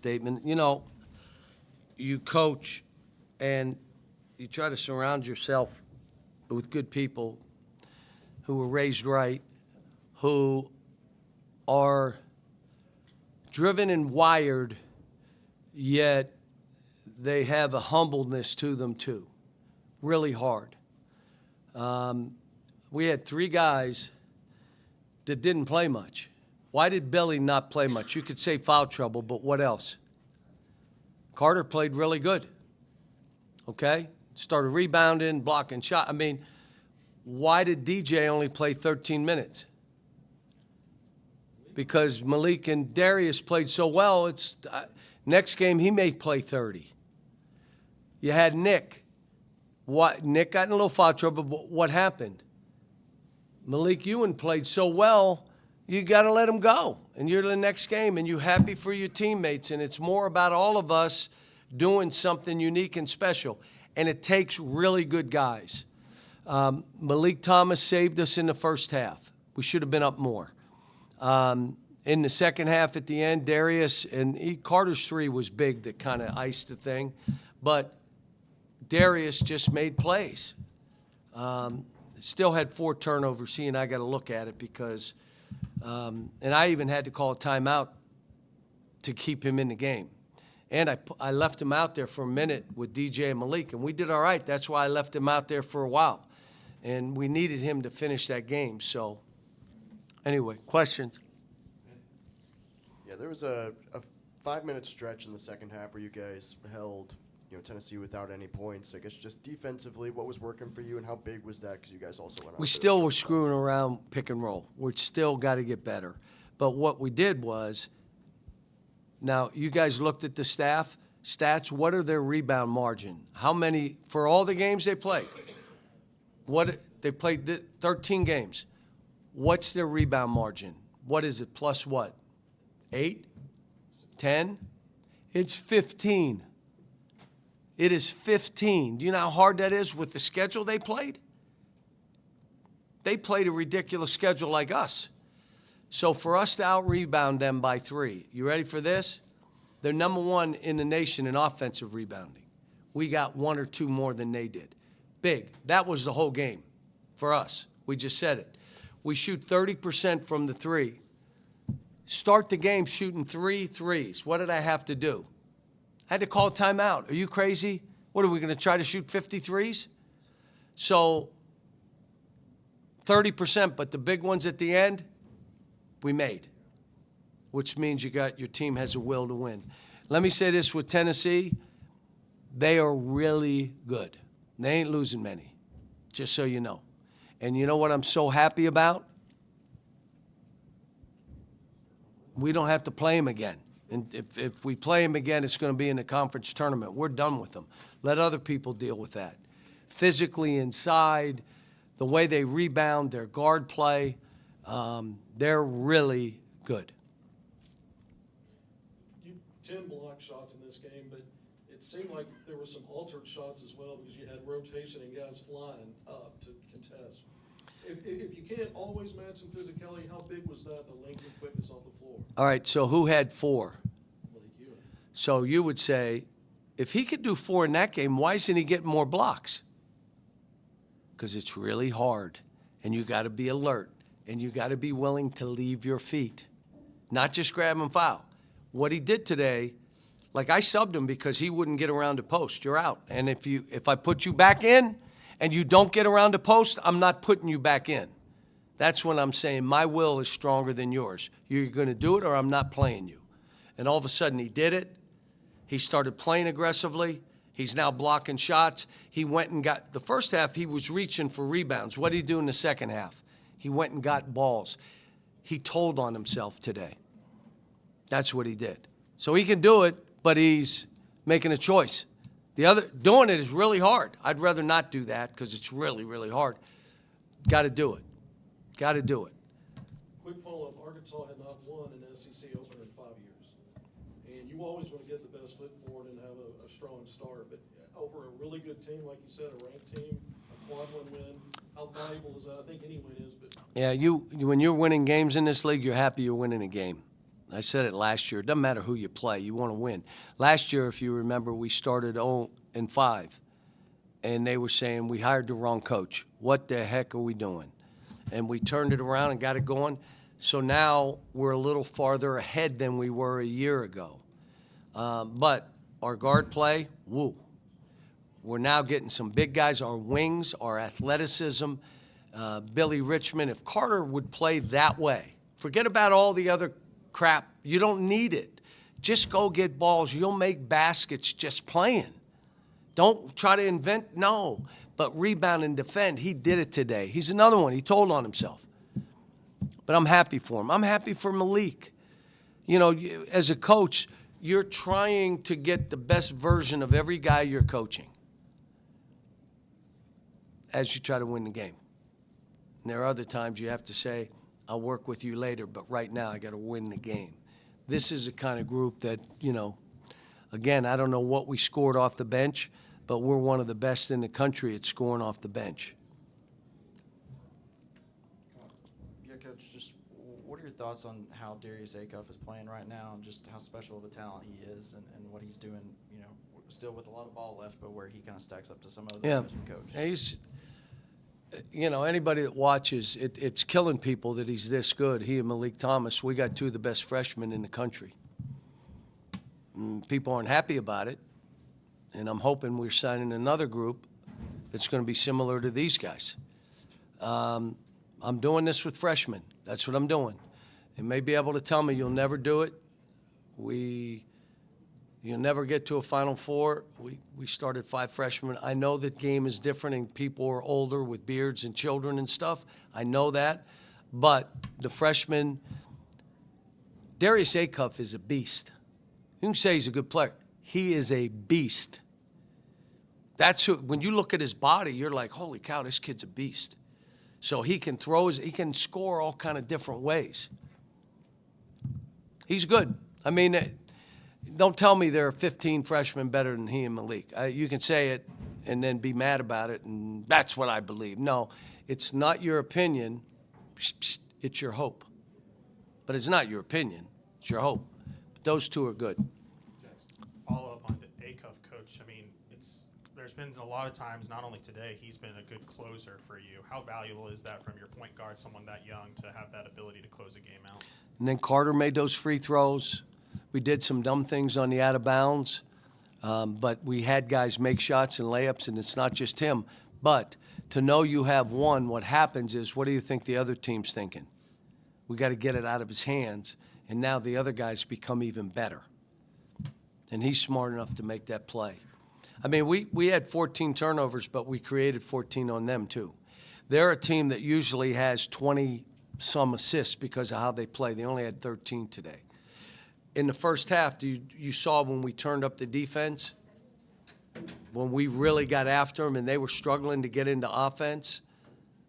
statement. You know, you coach and you try to surround yourself with good people who were raised right, who are driven and wired, yet they have a humbleness to them too. Really hard. We had three guys that didn't play much. Why did Billy not play much? You could say foul trouble, but what else? Carter played really good. Okay? Started rebounding, blocking shot. I mean, why did DJ only play 13 minutes? Because Malik and Darius played so well. Next game he may play 30. You had Nick. Nick got in a little foul trouble, but what happened? Malik Ewan played so well, you got to let him go. And you're the next game, and you're happy for your teammates. And it's more about all of us doing something unique and special. And it takes really good guys. Malik Thomas saved us in the first half. We should have been up more. In the second half at the end, Darius and Carter's three was big that kind of iced the thing. But Darius just made plays. Still had 4 turnovers. He and I got to look at it because and I even had to call a timeout to keep him in the game. And I left him out there for a minute with DJ and Malik, and we did all right. That's why I left him out there for a while. And we needed him to finish that game. So, anyway, questions? Yeah, there was a 5-minute stretch in the second half where you guys held Tennessee without any points. I guess just defensively, what was working for you, and how big was that? Because you guys also went out. We still were screwing around pick and roll. We still got to get better. But what we did was, now you guys looked at the stats. What are their rebound margin? How many for all the games they played? They played 13 games. What's their rebound margin? What is it? Plus what? 8? 10? It's 15. It is 15. Do you know how hard that is with the schedule they played? They played a ridiculous schedule like us. So for us to out-rebound them by 3, you ready for this? They're number 1 in the nation in offensive rebounding. We got 1 or 2 more than they did. Big. That was the whole game for us. We just said it. We shoot 30% from the 3. Start the game shooting 3 threes. What did I have to do? I had to call a timeout. Are you crazy? What, are we going to try to shoot 53s? So 30%, but the big ones at the end, we made, which means your team has a will to win. Let me say this with Tennessee. They are really good. They ain't losing many, just so you know. And you know what I'm so happy about? We don't have to play them again. And if we play them again, it's going to be in the conference tournament. We're done with them. Let other people deal with that. Physically inside, the way they rebound, their guard play, they're really good. You 10 block shots in this game, but it seemed like there were some altered shots as well because you had rotation and guys flying up to contest. If you can't always match in physicality, how big was that, the length and quickness off the floor? All right, so who had 4? Malik Ewan. So you would say, if he could do 4 in that game, why isn't he getting more blocks? Because it's really hard, and you got to be alert, and you got to be willing to leave your feet, not just grab and foul. What he did today, like I subbed him because he wouldn't get around the post. You're out. And if I put you back in and you don't get around the post, I'm not putting you back in. That's when I'm saying my will is stronger than yours. You're going to do it or I'm not playing you. And all of a sudden he did it. He started playing aggressively. He's now blocking shots. He went and got, the first half he was reaching for rebounds. What did he do in the second half? He went and got balls. He told on himself today. That's what he did. So he can do it, but he's making a choice. Doing it is really hard. I'd rather not do that because it's really, really hard. Got to do it. Got to do it. Quick follow-up. Arkansas had not won an SEC opener in 5 years. And you always want to get the best foot forward and have a strong start. But over a really good team, like you said, a ranked team, a quad one win, how valuable is that? I think any win is. But yeah, when you're winning games in this league, you're happy you're winning a game. I said it last year. It doesn't matter who you play. You want to win. Last year, if you remember, we started 0-5, and they were saying we hired the wrong coach. What the heck are we doing? And we turned it around and got it going. So now we're a little farther ahead than we were a year ago. But our guard play, woo. We're now getting some big guys, our wings, our athleticism. Billy Richmond, if Carter would play that way, forget about all the other crap. You don't need it. Just go get balls. You'll make baskets just playing. Don't try to invent, no. But rebound and defend, he did it today. He's another one. He told on himself. But I'm happy for him. I'm happy for Malik. You know, as a coach, you're trying to get the best version of every guy you're coaching as you try to win the game. And there are other times you have to say, I'll work with you later, but right now I got to win the game. This is the kind of group that, you know, again, I don't know what we scored off the bench, but we're one of the best in the country at scoring off the bench. Yeah, Coach, just what are your thoughts on how Darius Acuff is playing right now and just how special of a talent he is and what he's doing, you know, still with a lot of ball left, but where he kind of stacks up to some other guys you coach? He's, you know, anybody that watches, it's killing people that he's this good. He and Malik Thomas, we got two of the best freshmen in the country. People aren't happy about it, and I'm hoping we're signing another group that's going to be similar to these guys. I'm doing this with freshmen. That's what I'm doing. They may be able to tell me you'll never do it. You'll never get to a Final Four. We started 5 freshmen. I know that game is different and people are older with beards and children and stuff. I know that. But the freshmen, Darius Acuff is a beast. You can say he's a good player. He is a beast. That's who, when you look at his body, you're like, holy cow, this kid's a beast. So he can he can score all kind of different ways. He's good. I mean, don't tell me there are 15 freshmen better than he and Malik. You can say it and then be mad about it, and that's what I believe. No, it's not your opinion. It's your hope. But it's not your opinion. It's your hope. But those two are good. Follow up on the Acuff, Coach. I mean, there's been a lot of times, not only today, he's been a good closer for you. How valuable is that from your point guard, someone that young, to have that ability to close a game out? And then Carter made those free throws. We did some dumb things on the out of bounds, but we had guys make shots and layups, and it's not just him. But to know you have one, what happens is, what do you think the other team's thinking? We got to get it out of his hands, and now the other guys become even better. And he's smart enough to make that play. I mean, we had 14 turnovers, but we created 14 on them too. They're a team that usually has 20-some assists because of how they play. They only had 13 today. In the first half, you saw when we turned up the defense, when we really got after them and they were struggling to get into offense,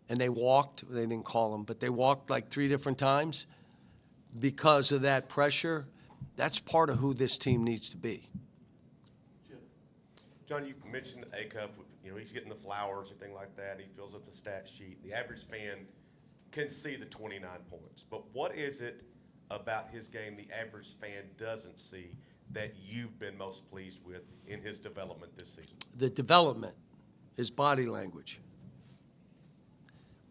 and they walked, they didn't call them, but they walked like 3 different times because of that pressure. That's part of who this team needs to be. John, you mentioned Acuff, you know, he's getting the flowers and things like that. He fills up the stat sheet. The average fan can see the 29 points. But what is it about his game the average fan doesn't see that you've been most pleased with in his development this season? The development, his body language.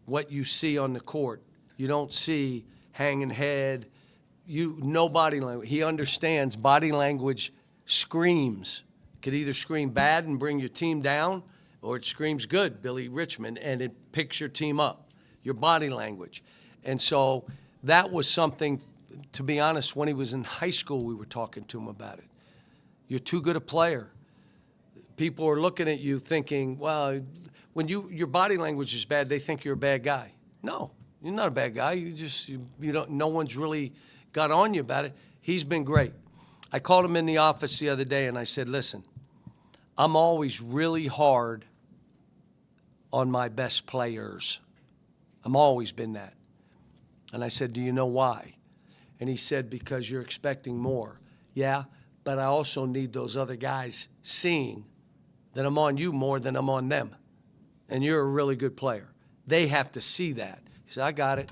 What you see on the court. You don't see hanging head. No body language. He understands body language screams. Could either scream bad and bring your team down, or it screams good, Billy Richmond, and it picks your team up, your body language. And so that was something, to be honest, when he was in high school, we were talking to him about it. You're too good a player. People are looking at you thinking, well, when your body language is bad, they think you're a bad guy. No, you're not a bad guy. You don't, no one's really got on you about it. He's been great. I called him in the office the other day and I said, listen, I'm always really hard on my best players. I'm always been that. And I said, do you know why? And he said, because you're expecting more. Yeah, but I also need those other guys seeing that I'm on you more than I'm on them. And you're a really good player. They have to see that. He said, I got it.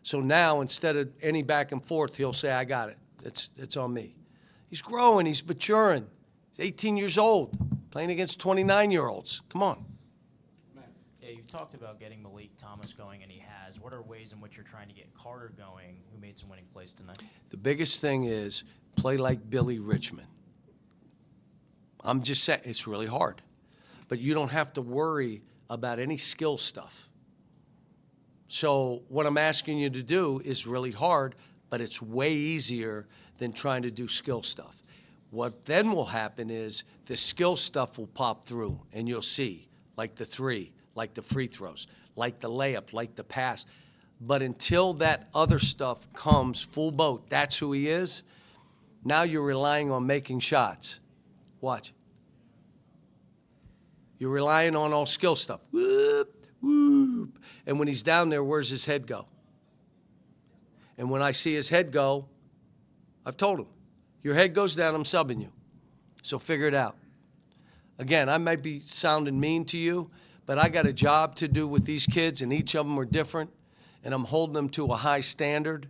So now, instead of any back and forth, he'll say, I got it. It's on me. He's growing. He's maturing. He's 18 years old, playing against 29-year-olds. Come on. Yeah, you've talked about getting Malik Thomas going, and he has. What are ways in which you're trying to get Carter going, who made some winning plays tonight? The biggest thing is play like Billy Richmond. I'm just saying, it's really hard. But you don't have to worry about any skill stuff. So what I'm asking you to do is really hard, but it's way easier than trying to do skill stuff. What then will happen is the skill stuff will pop through, and you'll see, like the three, like the free throws, like the layup, like the pass. But until that other stuff comes full boat, that's who he is, now you're relying on making shots. Watch. You're relying on all skill stuff. Whoop, whoop. And when he's down there, where's his head go? And when I see his head go, I've told him, your head goes down, I'm subbing you. So figure it out. Again, I might be sounding mean to you, but I got a job to do with these kids, and each of them are different, and I'm holding them to a high standard,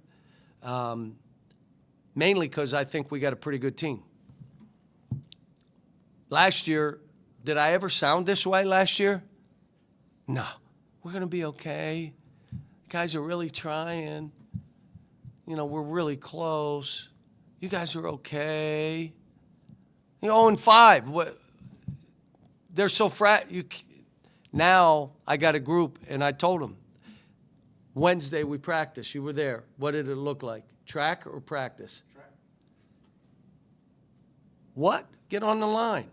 mainly because I think we got a pretty good team. Last year, did I ever sound this way last year? No. We're going to be okay. Guys are really trying. You know, we're really close. You guys are okay. You know, 0-5. What? They're so now I got a group, and I told them, Wednesday we practice. You were there. What did it look like? Track or practice? Track. What? Get on the line.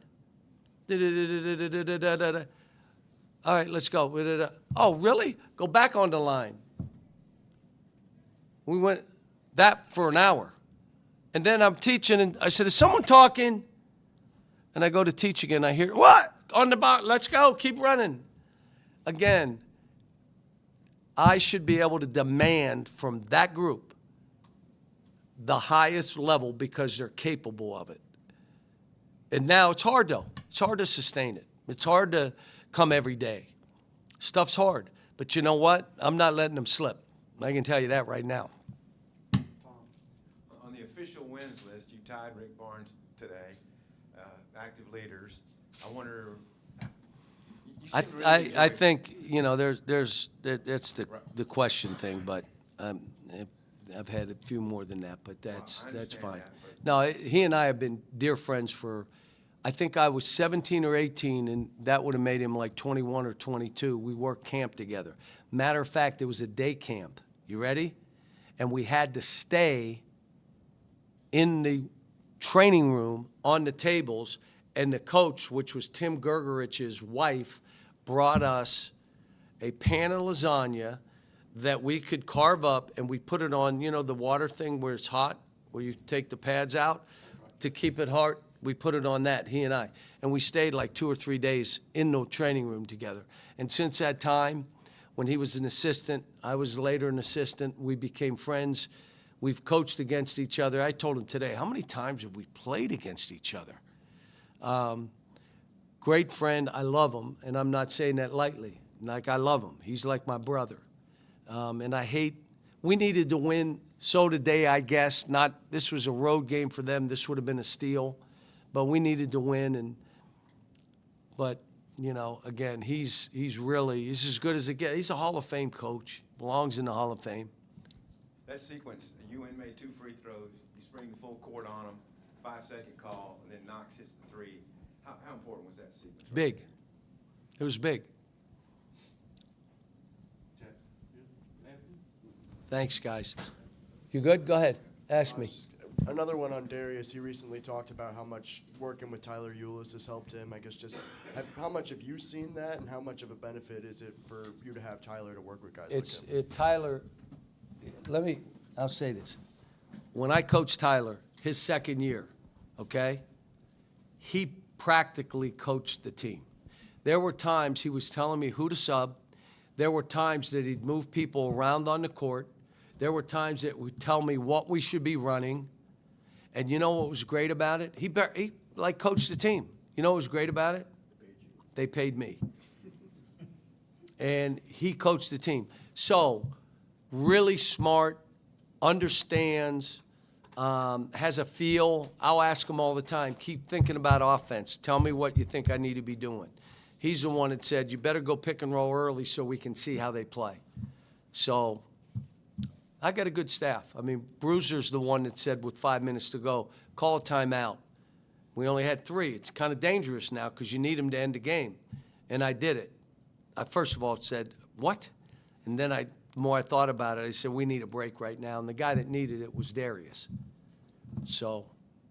All right, let's go. Oh, really? Go back on the line. We went that for an hour. And then I'm teaching, and I said, is someone talking? And I go to teach again. I hear, what? On the bar, let's go, keep running. Again, I should be able to demand from that group the highest level because they're capable of it. And now it's hard, though. It's hard to sustain it. It's hard to come every day. Stuff's hard. But you know what? I'm not letting them slip. I can tell you that right now. Tom, on the official wins list, you tied Rick Barnes today, active leaders. I wonder. I think, you know, that's the question thing, but I've had a few more than that, but that's fine. No, he and I have been dear friends for, I think I was 17 or 18, and that would have made him like 21 or 22. We worked camp together. Matter of fact, it was a day camp. You ready? And we had to stay in the training room on the tables, and the coach, which was Tim Gergerich's wife, brought us a pan of lasagna that we could carve up, and we put it on, you know, the water thing where it's hot, where you take the pads out to keep it hot. We put it on that, he and I. And we stayed like 2 or 3 days in the training room together. And since that time, when he was an assistant, I was later an assistant, we became friends. We've coached against each other. I told him today, how many times have we played against each other? Great friend. I love him, and I'm not saying that lightly. Like, I love him. He's like my brother. And I hate, we needed to win, so today, I guess. This was a road game for them. This would have been a steal. But we needed to win. But, you know, again, he's as good as it gets. He's a Hall of Fame coach. Belongs in the Hall of Fame. That sequence, the UN made 2 free throws. You spring the full court on them, 5-second call, and then Knox hits the 3. How important was that sequence? Big. It was big. Thanks, guys. You good? Go ahead. Ask me. Another one on Darius. He recently talked about how much working with Tyler Ulis has helped him. I guess just how much have you seen that, and how much of a benefit is it for you to have Tyler to work with guys like him? Tyler, I'll say this. When I coached Tyler, his second year, okay, he practically coached the team. There were times he was telling me who to sub. There were times that he'd move people around on the court. There were times that would tell me what we should be running. And you know what was great about it? He like coached the team. You know what was great about it? They paid me. And he coached the team. So, really smart, understands has a feel. I'll ask him all the time, keep thinking about offense. Tell me what you think I need to be doing. He's the one that said, you better go pick and roll early so we can see how they play. So I got a good staff. I mean, Bruiser's the one that said with 5 minutes to go, call a timeout. We only had 3. It's kind of dangerous now because you need him to end the game. And I did it. I first of all said, what? And then the more I thought about it, I said, we need a break right now. And the guy that needed it was Darius. So